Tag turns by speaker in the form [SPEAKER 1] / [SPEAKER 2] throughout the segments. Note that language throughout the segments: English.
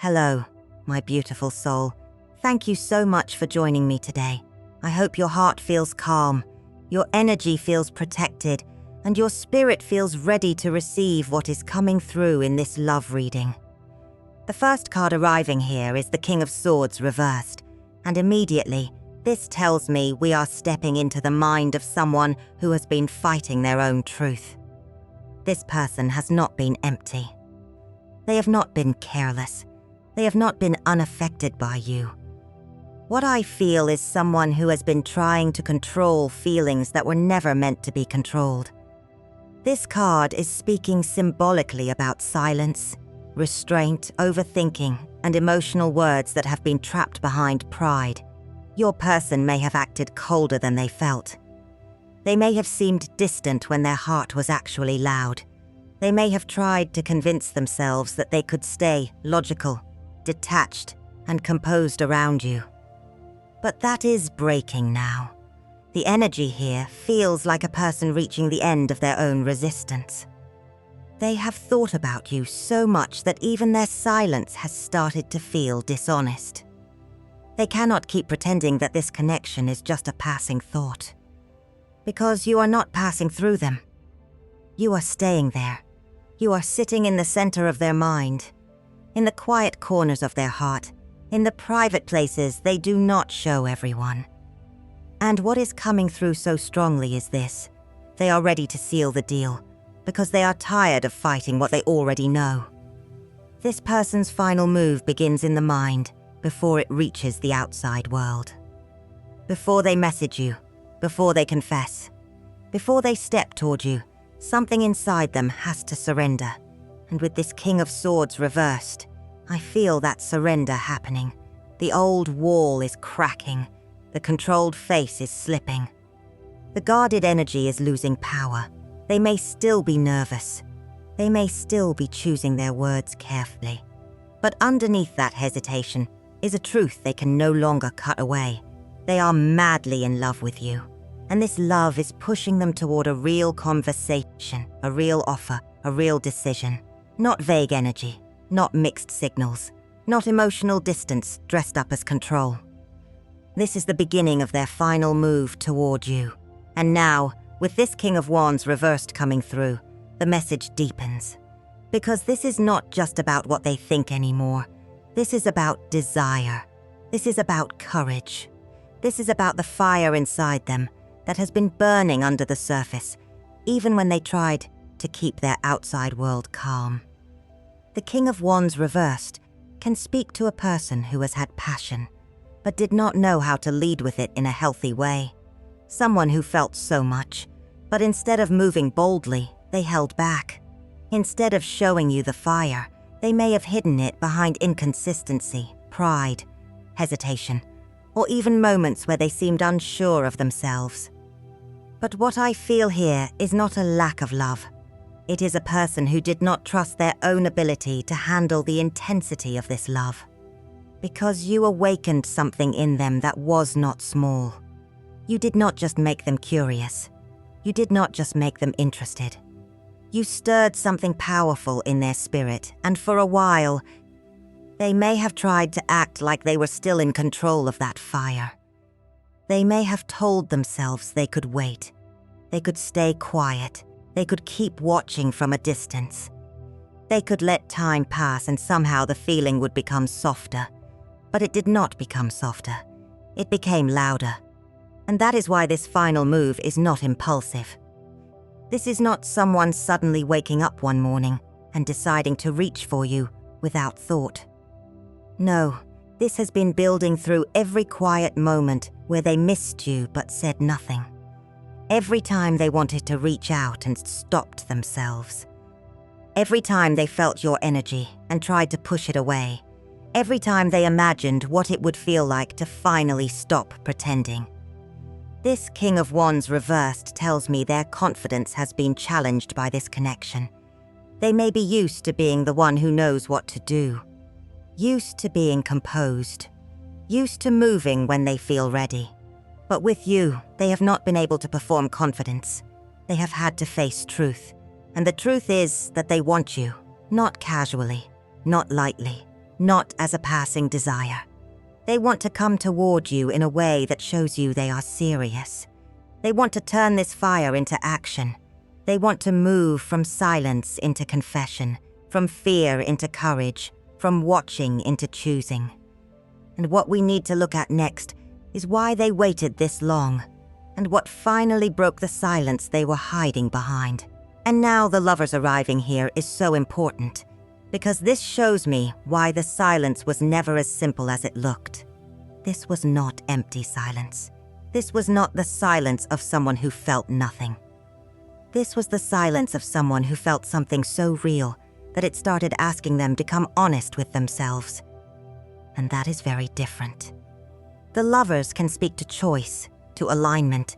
[SPEAKER 1] Hello, my beautiful soul. Thank you so much for joining me today. I hope your heart feels calm, your energy feels protected, and your spirit feels ready to receive what is coming through in this love reading. The first card arriving here is the King of Swords reversed, and immediately, this tells me we are stepping into the mind of someone who has been fighting their own truth. This person has not been empty. They have not been careless. They have not been unaffected by you. What I feel is someone who has been trying to control feelings that were never meant to be controlled. This card is speaking symbolically about silence, restraint, overthinking, and emotional words that have been trapped behind pride. Your person may have acted colder than they felt. They may have seemed distant when their heart was actually loud. They may have tried to convince themselves that they could stay logical, detached, and composed around you. But that is breaking now. The energy here feels like a person reaching the end of their own resistance. They have thought about you so much that even their silence has started to feel dishonest. They cannot keep pretending that this connection is just a passing thought. Because you are not passing through them. You are staying there. You are sitting in the center of their mind, in the quiet corners of their heart, in the private places they do not show everyone. And what is coming through so strongly is this: they are ready to seal the deal, because they are tired of fighting what they already know. This person's final move begins in the mind before it reaches the outside world. Before they message you, before they confess, before they step toward you, something inside them has to surrender. And with this King of Swords reversed, I feel that surrender happening. The old wall is cracking. The controlled face is slipping. The guarded energy is losing power. They may still be nervous. They may still be choosing their words carefully. But underneath that hesitation is a truth they can no longer cut away. They are madly in love with you. And this love is pushing them toward a real conversation, a real offer, a real decision. Not vague energy, not mixed signals, not emotional distance dressed up as control. This is the beginning of their final move toward you. And now, with this King of Wands reversed coming through, the message deepens. Because this is not just about what they think anymore. This is about desire. This is about courage. This is about the fire inside them that has been burning under the surface, even when they tried to keep their outside world calm. The King of Wands reversed can speak to a person who has had passion, but did not know how to lead with it in a healthy way. Someone who felt so much, but instead of moving boldly, they held back. Instead of showing you the fire, they may have hidden it behind inconsistency, pride, hesitation, or even moments where they seemed unsure of themselves. But what I feel here is not a lack of love. It is a person who did not trust their own ability to handle the intensity of this love. Because you awakened something in them that was not small. You did not just make them curious. You did not just make them interested. You stirred something powerful in their spirit, and for a while, they may have tried to act like they were still in control of that fire. They may have told themselves they could wait. They could stay quiet. They could keep watching from a distance. They could let time pass and somehow the feeling would become softer. But it did not become softer. It became louder. And that is why this final move is not impulsive. This is not someone suddenly waking up one morning and deciding to reach for you without thought. No, this has been building through every quiet moment where they missed you but said nothing. Every time they wanted to reach out and stopped themselves. Every time they felt your energy and tried to push it away. Every time they imagined what it would feel like to finally stop pretending. This King of Wands reversed tells me their confidence has been challenged by this connection. They may be used to being the one who knows what to do. Used to being composed. Used to moving when they feel ready. But with you, they have not been able to perform confidence. They have had to face truth. And the truth is that they want you, not casually, not lightly, not as a passing desire. They want to come toward you in a way that shows you they are serious. They want to turn this fire into action. They want to move from silence into confession, from fear into courage, from watching into choosing. And what we need to look at next is why they waited this long, and what finally broke the silence they were hiding behind. And now the lovers arriving here is so important, because this shows me why the silence was never as simple as it looked. This was not empty silence. This was not the silence of someone who felt nothing. This was the silence of someone who felt something so real that it started asking them to come honest with themselves. And that is very different. The lovers can speak to choice, to alignment,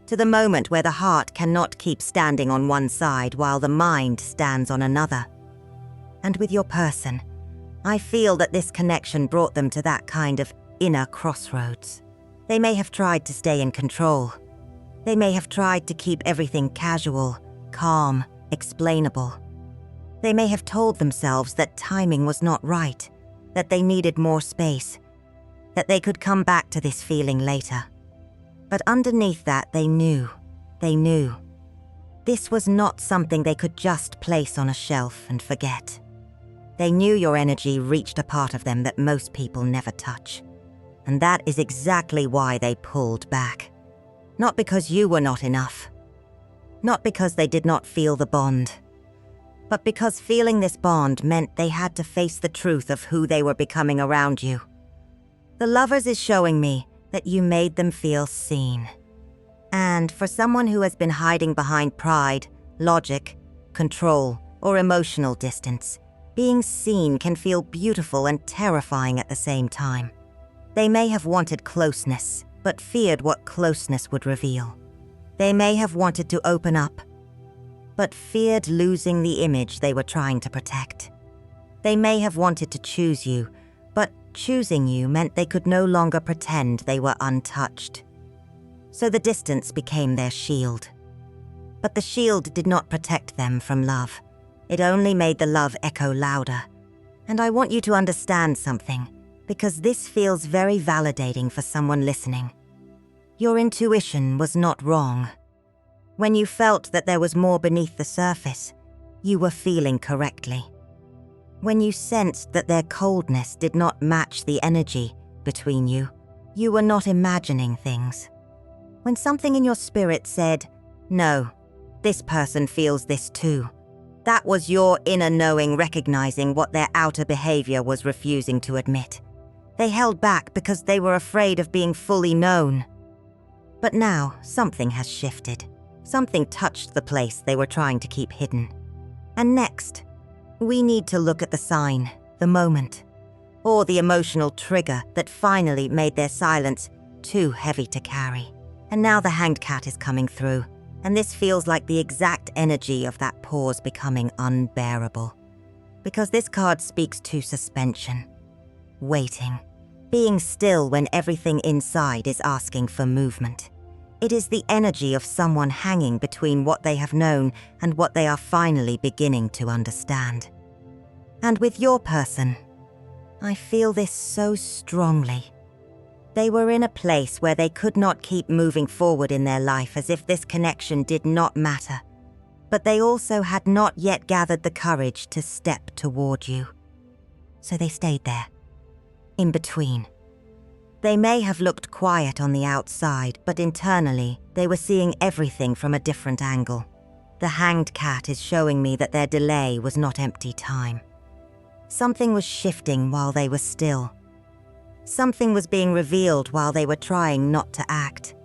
[SPEAKER 1] to the moment where the heart cannot keep standing on one side while the mind stands on another. And with your person, I feel that this connection brought them to that kind of inner crossroads. They may have tried to stay in control. They may have tried to keep everything casual, calm, explainable. They may have told themselves that timing was not right, that they needed more space, that they could come back to this feeling later. But underneath that, they knew. This was not something they could just place on a shelf and forget. They knew your energy reached a part of them that most people never touch. And that is exactly why they pulled back. Not because you were not enough. Not because they did not feel the bond. But because feeling this bond meant they had to face the truth of who they were becoming around you. The lovers is showing me that you made them feel seen. And for someone who has been hiding behind pride, logic, control, or emotional distance, being seen can feel beautiful and terrifying at the same time. They may have wanted closeness, but feared what closeness would reveal. They may have wanted to open up, but feared losing the image they were trying to protect. They may have wanted to choose you, but choosing you meant they could no longer pretend they were untouched. So the distance became their shield. But the shield did not protect them from love. It only made the love echo louder. And I want you to understand something, because this feels very validating for someone listening. Your intuition was not wrong. When you felt that there was more beneath the surface, you were feeling correctly. When you sensed that their coldness did not match the energy between you, you were not imagining things. When something in your spirit said, "No, this person feels this too," that was your inner knowing recognizing what their outer behavior was refusing to admit. They held back because they were afraid of being fully known. But now, something has shifted. Something touched the place they were trying to keep hidden. And next, we need to look at the sign, the moment, or the emotional trigger that finally made their silence too heavy to carry. And now the hanged cat is coming through, and this feels like the exact energy of that pause becoming unbearable. Because this card speaks to suspension, waiting, being still when everything inside is asking for movement. It is the energy of someone hanging between what they have known and what they are finally beginning to understand. And with your person, I feel this so strongly. They were in a place where they could not keep moving forward in their life as if this connection did not matter. But they also had not yet gathered the courage to step toward you. So they stayed there, in between. They may have looked quiet on the outside, but internally, they were seeing everything from a different angle. The hanged cat is showing me that their delay was not empty time. Something was shifting while they were still. Something was being revealed while they were trying not to act.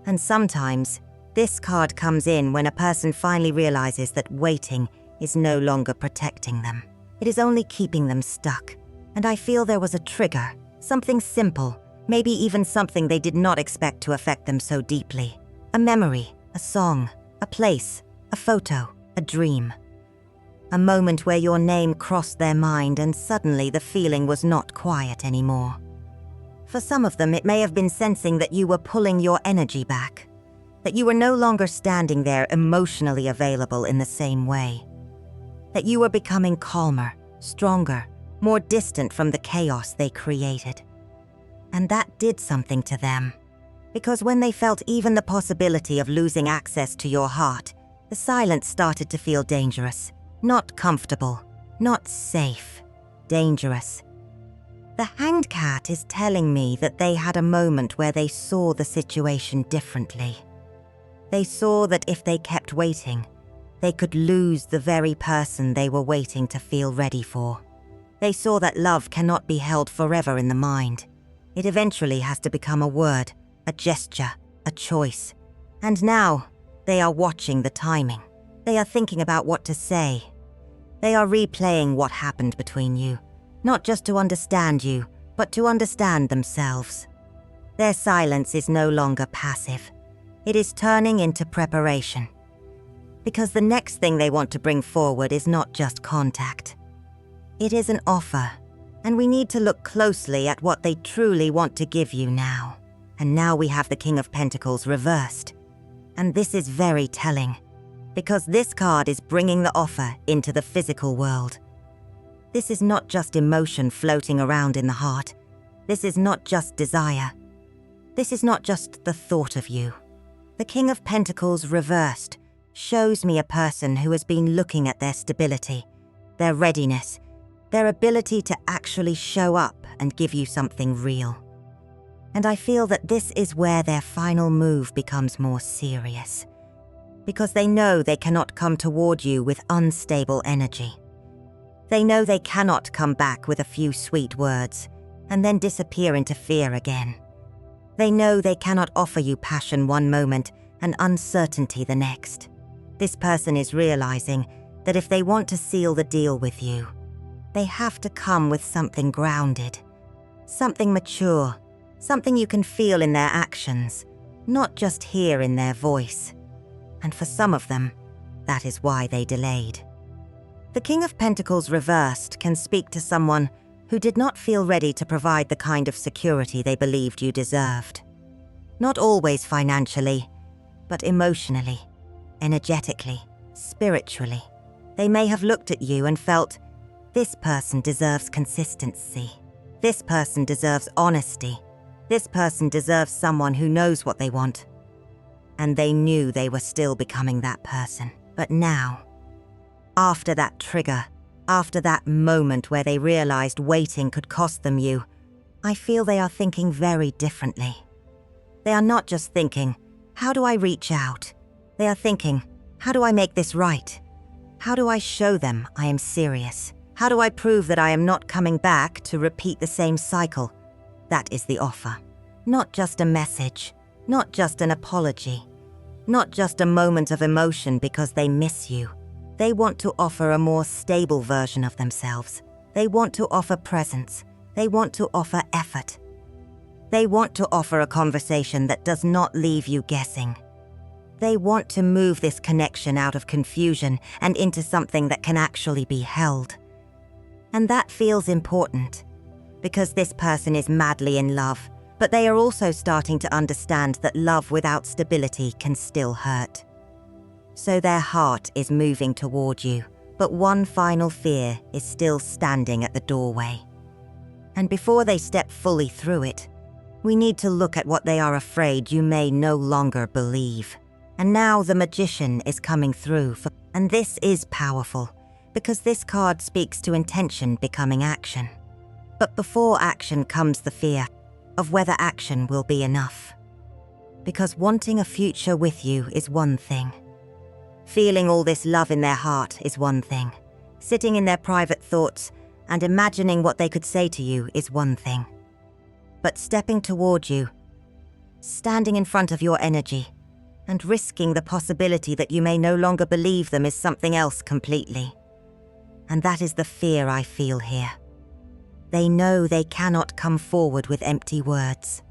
[SPEAKER 1] And sometimes, this card comes in when a person finally realizes that waiting is no longer protecting them. It is only keeping them stuck. And I feel there was a trigger. Something simple, maybe even something they did not expect to affect them so deeply. A memory, a song, a place, a photo, a dream. A moment where your name crossed their mind and suddenly the feeling was not quiet anymore. For some of them, it may have been sensing that you were pulling your energy back, that you were no longer standing there emotionally available in the same way, that you were becoming calmer, stronger, more distant from the chaos they created. And that did something to them, because when they felt even the possibility of losing access to your heart, the silence started to feel dangerous, not comfortable, not safe, dangerous. The Hanged Cat is telling me that they had a moment where they saw the situation differently. They saw that if they kept waiting, they could lose the very person they were waiting to feel ready for. They saw that love cannot be held forever in the mind. It eventually has to become a word, a gesture, a choice. And now, they are watching the timing. They are thinking about what to say. They are replaying what happened between you, not just to understand you, but to understand themselves. Their silence is no longer passive. It is turning into preparation. Because the next thing they want to bring forward is not just contact. It is an offer, and we need to look closely at what they truly want to give you now. And now we have the King of Pentacles reversed. And this is very telling, because this card is bringing the offer into the physical world. This is not just emotion floating around in the heart. This is not just desire. This is not just the thought of you. The King of Pentacles reversed shows me a person who has been looking at their stability, their readiness, their ability to actually show up and give you something real. And I feel that this is where their final move becomes more serious, because they know they cannot come toward you with unstable energy. They know they cannot come back with a few sweet words and then disappear into fear again. They know they cannot offer you passion one moment and uncertainty the next. This person is realizing that if they want to seal the deal with you, they have to come with something grounded, something mature, something you can feel in their actions, not just hear in their voice. And for some of them, that is why they delayed. The King of Pentacles reversed can speak to someone who did not feel ready to provide the kind of security they believed you deserved. Not always financially, but emotionally, energetically, spiritually. They may have looked at you and felt, this person deserves consistency. This person deserves honesty. This person deserves someone who knows what they want. And they knew they were still becoming that person. But now, after that trigger, after that moment where they realized waiting could cost them you, I feel they are thinking very differently. They are not just thinking, how do I reach out? They are thinking, how do I make this right? How do I show them I am serious? How do I prove that I am not coming back to repeat the same cycle? That is the offer. Not just a message, not just an apology, not just a moment of emotion because they miss you. They want to offer a more stable version of themselves. They want to offer presence. They want to offer effort. They want to offer a conversation that does not leave you guessing. They want to move this connection out of confusion and into something that can actually be held. And that feels important, because this person is madly in love, but they are also starting to understand that love without stability can still hurt. So their heart is moving toward you, but one final fear is still standing at the doorway. And before they step fully through it, we need to look at what they are afraid you may no longer believe. And now the Magician is coming through, and this is powerful, because this card speaks to intention becoming action. But before action comes the fear of whether action will be enough. Because wanting a future with you is one thing. Feeling all this love in their heart is one thing. Sitting in their private thoughts and imagining what they could say to you is one thing. But stepping toward you, standing in front of your energy, and risking the possibility that you may no longer believe them is something else completely. And that is the fear I feel here. They know they cannot come forward with empty words.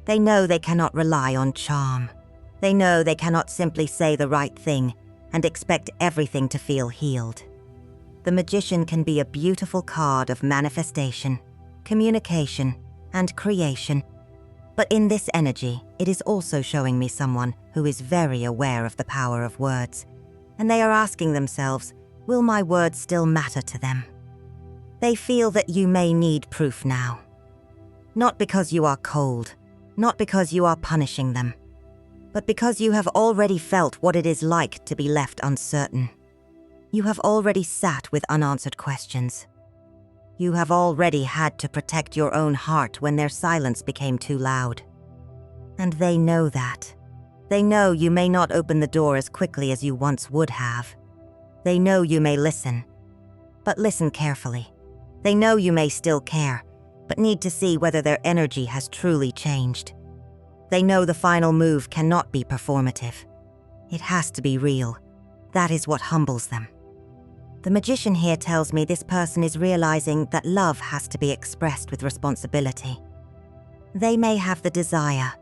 [SPEAKER 1] They know they cannot rely on charm. They know they cannot simply say the right thing and expect everything to feel healed. The Magician can be a beautiful card of manifestation, communication, and creation. But in this energy, it is also showing me someone who is very aware of the power of words, and they are asking themselves, will my words still matter to them? They feel that you may need proof now. Not because you are cold, not because you are punishing them, but because you have already felt what it is like to be left uncertain. You have already sat with unanswered questions. You have already had to protect your own heart when their silence became too loud. And they know that. They know you may not open the door as quickly as you once would have. They know you may listen, but listen carefully. They know you may still care, but need to see whether their energy has truly changed. They know the final move cannot be performative. It has to be real. That is what humbles them. The magician here tells me this person is realizing that love has to be expressed with responsibility. They may have the desire.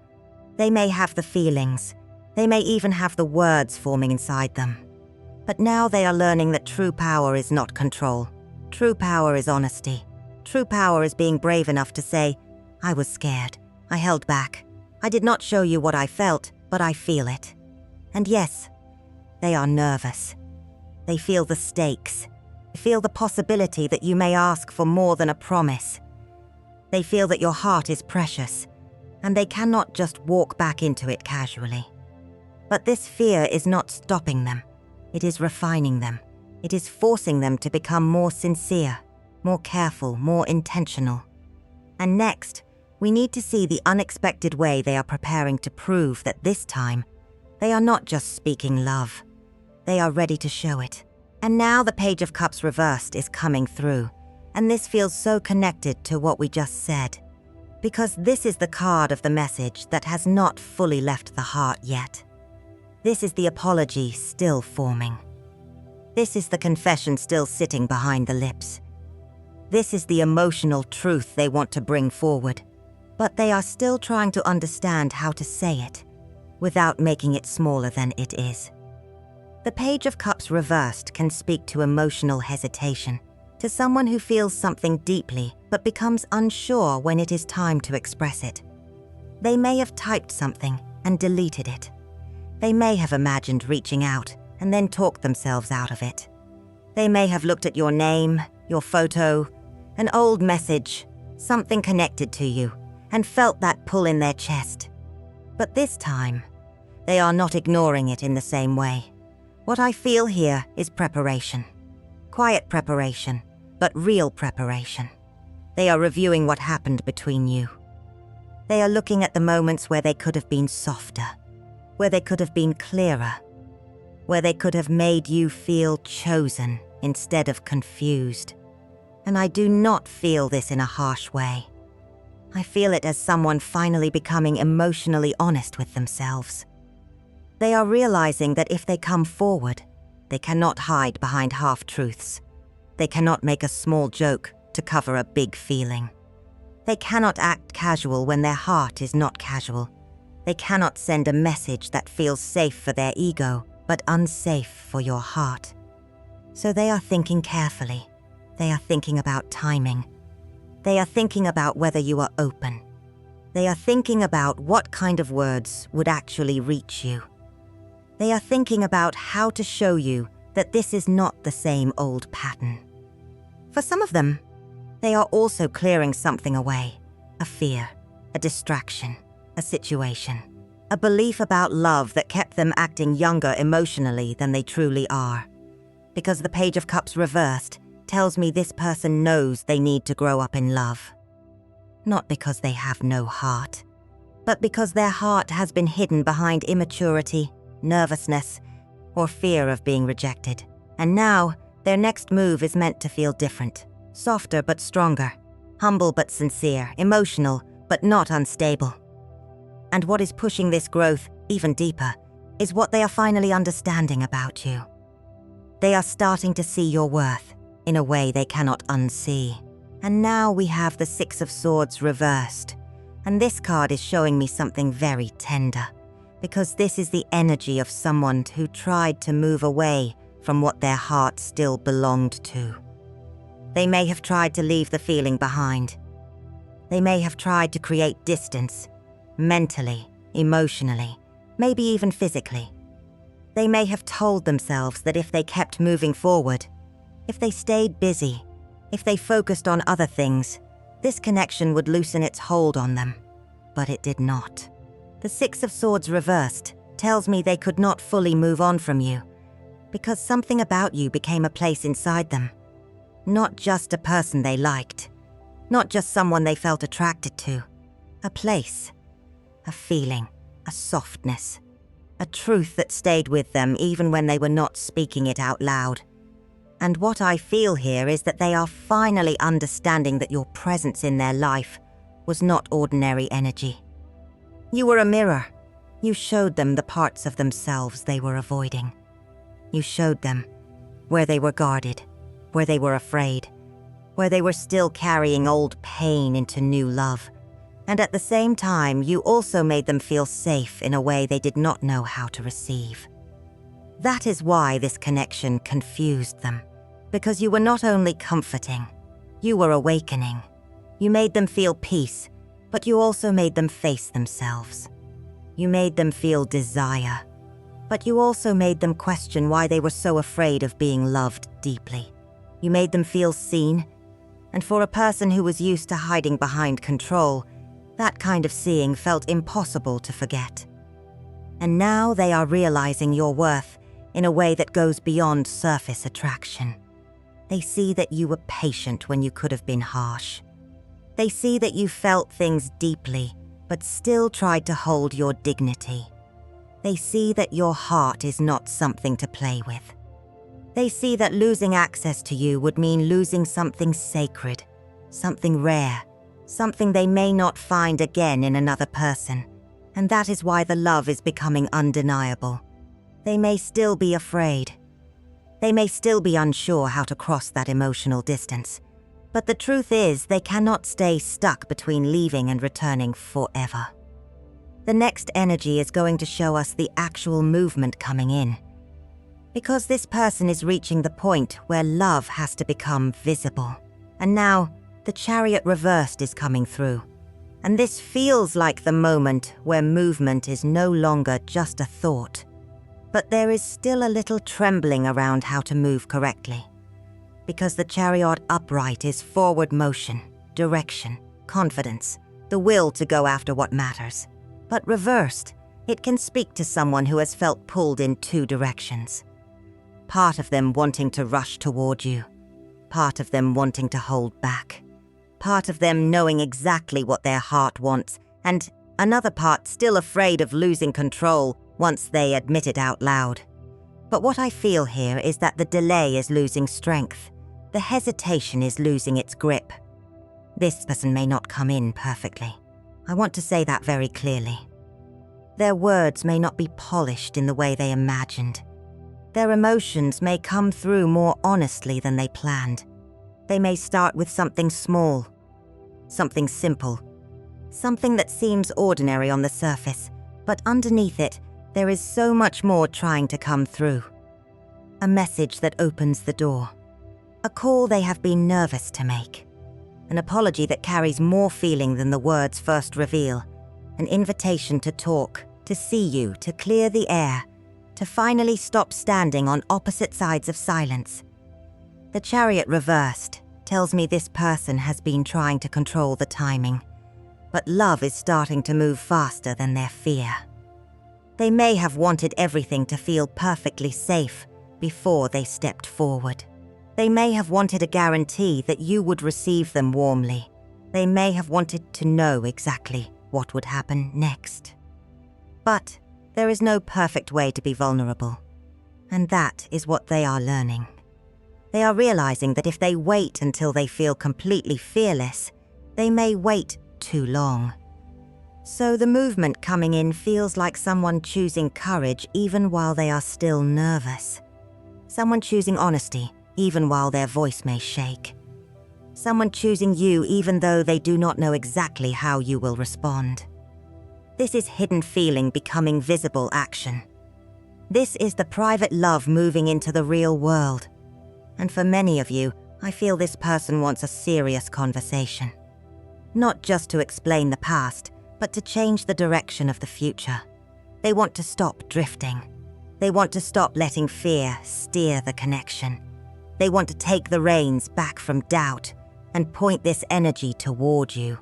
[SPEAKER 1] They may have the feelings. They may even have the words forming inside them. But now they are learning that true power is not control. True power is honesty. True power is being brave enough to say, I was scared. I held back. I did not show you what I felt, but I feel it. And yes, they are nervous. They feel the stakes. They feel the possibility that you may ask for more than a promise. They feel that your heart is precious, and they cannot just walk back into it casually. But this fear is not stopping them. It is refining them. It is forcing them to become more sincere, more careful, more intentional. And next, we need to see the unexpected way they are preparing to prove that this time, they are not just speaking love. They are ready to show it. And now the Page of Cups reversed is coming through, and this feels so connected to what we just said, because this is the card of the message that has not fully left the heart yet. This is the apology still forming. This is the confession still sitting behind the lips. This is the emotional truth they want to bring forward, but they are still trying to understand how to say it without making it smaller than it is. The Page of Cups reversed can speak to emotional hesitation, to someone who feels something deeply but becomes unsure when it is time to express it. They may have typed something and deleted it. They may have imagined reaching out and then talked themselves out of it. They may have looked at your name, your photo, an old message, something connected to you, and felt that pull in their chest. But this time, they are not ignoring it in the same way. What I feel here is preparation. Quiet preparation, but real preparation. They are reviewing what happened between you. They are looking at the moments where they could have been softer, where they could have been clearer, where they could have made you feel chosen instead of confused. And I do not feel this in a harsh way. I feel it as someone finally becoming emotionally honest with themselves. They are realizing that if they come forward, they cannot hide behind half-truths. They cannot make a small joke to cover a big feeling. They cannot act casual when their heart is not casual. They cannot send a message that feels safe for their ego, but unsafe for your heart. So they are thinking carefully. They are thinking about timing. They are thinking about whether you are open. They are thinking about what kind of words would actually reach you. They are thinking about how to show you that this is not the same old pattern. For some of them, they are also clearing something away, a fear, a distraction, a situation, a belief about love that kept them acting younger emotionally than they truly are. Because the Page of Cups reversed tells me this person knows they need to grow up in love. Not because they have no heart, but because their heart has been hidden behind immaturity, nervousness, or fear of being rejected. And now, their next move is meant to feel different, softer but stronger, humble but sincere, emotional but not unstable. And what is pushing this growth even deeper is what they are finally understanding about you. They are starting to see your worth in a way they cannot unsee. And now we have the Six of Swords reversed. And this card is showing me something very tender, because this is the energy of someone who tried to move away from what their heart still belonged to. They may have tried to leave the feeling behind. They may have tried to create distance, mentally, emotionally, maybe even physically. They may have told themselves that if they kept moving forward, if they stayed busy, If they focused on other things, this connection would loosen its hold on them. But it did not. The Six of Swords reversed tells me they could not fully move on from you, because something about you became a place inside them. Not just a person they liked, not just someone they felt attracted to. A place, a feeling, a softness, a truth that stayed with them even when they were not speaking it out loud. And what I feel here is that they are finally understanding that your presence in their life was not ordinary energy. You were a mirror. You showed them the parts of themselves they were avoiding. You showed them where they were guarded, where they were afraid, where they were still carrying old pain into new love. And at the same time, you also made them feel safe in a way they did not know how to receive. That is why this connection confused them, because you were not only comforting, you were awakening. You made them feel peace, but you also made them face themselves. You made them feel desire, but you also made them question why they were so afraid of being loved deeply. You made them feel seen, and for a person who was used to hiding behind control, that kind of seeing felt impossible to forget. And now they are realizing your worth in a way that goes beyond surface attraction. They see that you were patient when you could have been harsh. They see that you felt things deeply, but still tried to hold your dignity. They see that your heart is not something to play with. They see that losing access to you would mean losing something sacred, something rare, something they may not find again in another person. And that is why the love is becoming undeniable. They may still be afraid. They may still be unsure how to cross that emotional distance. But the truth is, they cannot stay stuck between leaving and returning forever. The next energy is going to show us the actual movement coming in. Because this person is reaching the point where love has to become visible. And now, the Chariot reversed is coming through. And this feels like the moment where movement is no longer just a thought. But there is still a little trembling around how to move correctly. Because the Chariot upright is forward motion, direction, confidence, the will to go after what matters. But reversed, it can speak to someone who has felt pulled in two directions. Part of them wanting to rush toward you, part of them wanting to hold back, part of them knowing exactly what their heart wants, and another part still afraid of losing control once they admit it out loud. But what I feel here is that the delay is losing strength. The hesitation is losing its grip. This person may not come in perfectly. I want to say that very clearly. Their words may not be polished in the way they imagined. Their emotions may come through more honestly than they planned. They may start with something small, something simple, something that seems ordinary on the surface, but underneath it, there is so much more trying to come through. A message that opens the door. A call they have been nervous to make. An apology that carries more feeling than the words first reveal. An invitation to talk, to see you, to clear the air, to finally stop standing on opposite sides of silence. The Chariot reversed tells me this person has been trying to control the timing, but love is starting to move faster than their fear. They may have wanted everything to feel perfectly safe before they stepped forward. They may have wanted a guarantee that you would receive them warmly. They may have wanted to know exactly what would happen next. But there is no perfect way to be vulnerable, and that is what they are learning. They are realizing that if they wait until they feel completely fearless, they may wait too long. So the movement coming in feels like someone choosing courage even while they are still nervous. Someone choosing honesty even while their voice may shake. Someone choosing you even though they do not know exactly how you will respond. This is hidden feeling becoming visible action. This is the private love moving into the real world. And for many of you, I feel this person wants a serious conversation. Not just to explain the past, but to change the direction of the future. They want to stop drifting. They want to stop letting fear steer the connection. They want to take the reins back from doubt and point this energy toward you.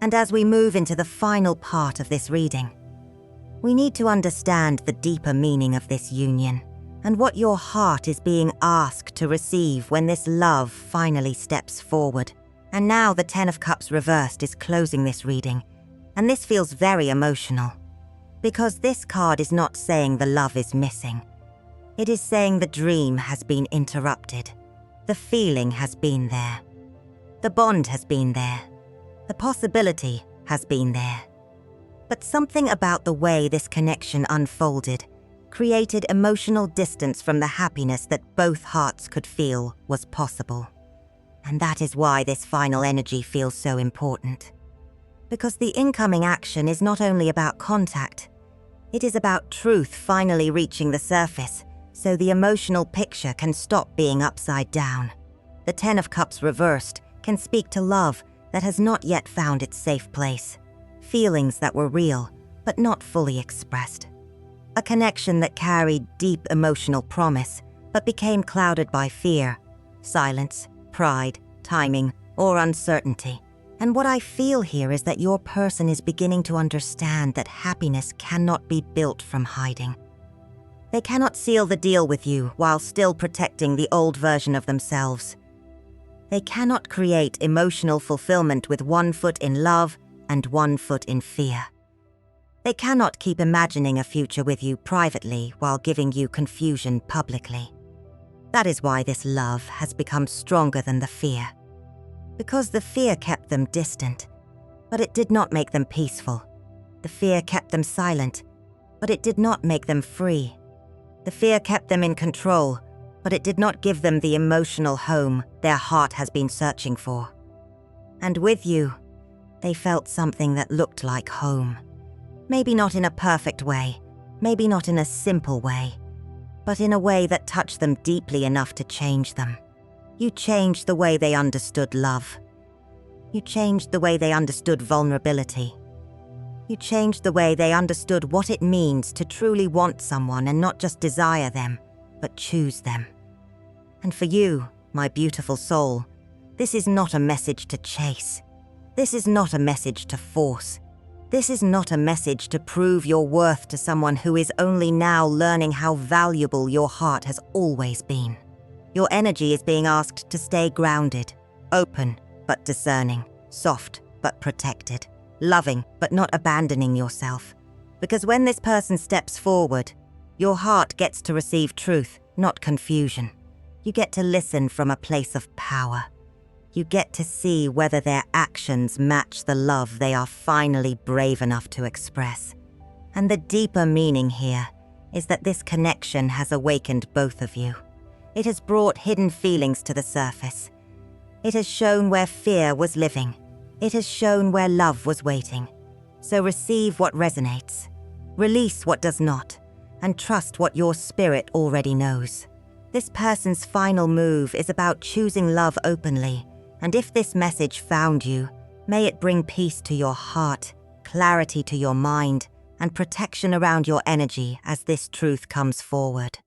[SPEAKER 1] And as we move into the final part of this reading, we need to understand the deeper meaning of this union and what your heart is being asked to receive when this love finally steps forward. And now the Ten of Cups reversed is closing this reading, and this feels very emotional, because this card is not saying the love is missing. It is saying the dream has been interrupted. The feeling has been there. The bond has been there. The possibility has been there. But something about the way this connection unfolded created emotional distance from the happiness that both hearts could feel was possible. And that is why this final energy feels so important. Because the incoming action is not only about contact, it is about truth finally reaching the surface, so the emotional picture can stop being upside down. The Ten of Cups reversed can speak to love that has not yet found its safe place, feelings that were real but not fully expressed, a connection that carried deep emotional promise but became clouded by fear, silence, pride, timing, or uncertainty. And what I feel here is that your person is beginning to understand that happiness cannot be built from hiding. They cannot seal the deal with you while still protecting the old version of themselves. They cannot create emotional fulfillment with one foot in love and one foot in fear. They cannot keep imagining a future with you privately while giving you confusion publicly. That is why this love has become stronger than the fear. Because the fear kept them distant, but it did not make them peaceful. The fear kept them silent, but it did not make them free. The fear kept them in control, but it did not give them the emotional home their heart has been searching for. And with you, they felt something that looked like home. Maybe not in a perfect way, maybe not in a simple way, but in a way that touched them deeply enough to change them. You changed the way they understood love. You changed the way they understood vulnerability. You changed the way they understood what it means to truly want someone and not just desire them, but choose them. And for you, my beautiful soul, this is not a message to chase. This is not a message to force. This is not a message to prove your worth to someone who is only now learning how valuable your heart has always been. Your energy is being asked to stay grounded, open but discerning, soft but protected, loving but not abandoning yourself. Because when this person steps forward, your heart gets to receive truth, not confusion. You get to listen from a place of power. You get to see whether their actions match the love they are finally brave enough to express. And the deeper meaning here is that this connection has awakened both of you. It has brought hidden feelings to the surface. It has shown where fear was living. It has shown where love was waiting. So receive what resonates, release what does not, and trust what your spirit already knows. This person's final move is about choosing love openly, and if this message found you, may it bring peace to your heart, clarity to your mind, and protection around your energy as this truth comes forward.